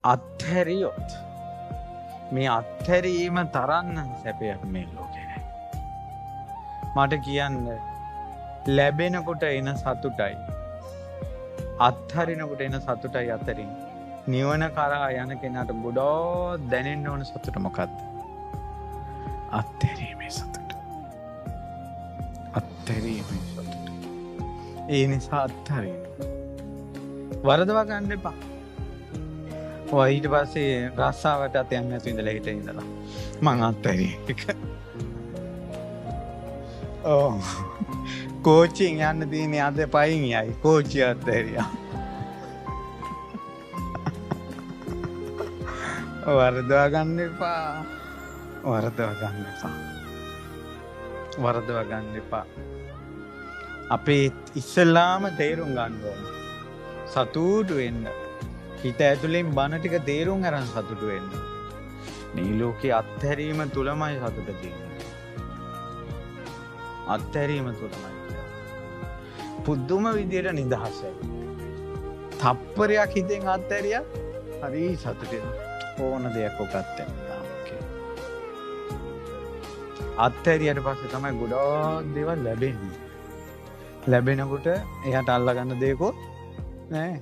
අත්හැරියොත් මේ අත්හැරීම තරන්න සැපයක් මේ ලෝකේ නැහැ. මට කියන්න ලැබෙනකොට එන සතුටයි අත්හරිනකොට එන සතුටයි අතරින් නිවන කරා යන කෙනාට ගොඩෝ දැනෙන්න ඕන සතුට මොකක්ද? අත්හැරීමේ සතුට. අත්හැරීමේ සතුට. ඒ නිසා අත්හරින්න. වරදවා ගන්න එපා. ඊට පස්සේ රස්සාවට අත යන්න නැතුව ඉඳලා හිටින් ඉඳලා මං අත්හැරිය එක. කෝච්චියෙන් යන්න තියෙන්නේ අද පයින් යයි. කෝච්චිය අත්හැරියා. වරදවා ගන්න එපා. වරදවා ගන්න එපා. වරදවා ගන්න එපා. අපේ ඉස්සෙල්ලාම තේරුම් ගන්න ඕනේ. සතුටු වෙන්න. හිත ඇතුලෙන් බන ටික තේරුම් අරන් සතුටු වෙන්න. මේ ලෝකේ අත්හැරීම තුලමයි සතුට තියෙන්නේ. අත්හැරීම තුලමයි. පුදුම විදියට නිදහසයි. තප්පරයක් හිතෙන් අත්හැරියා හරි සතුටෙන් ඕන දෙයක් ඔක අත්හැරියා. අත්හැරියට පස්සේ තමයි ගොඩාක් දේවල් ලැබෙන්නේ. ලැබෙනකොට එයාට අල්ලගන්න දෙයක්වත් නෑ.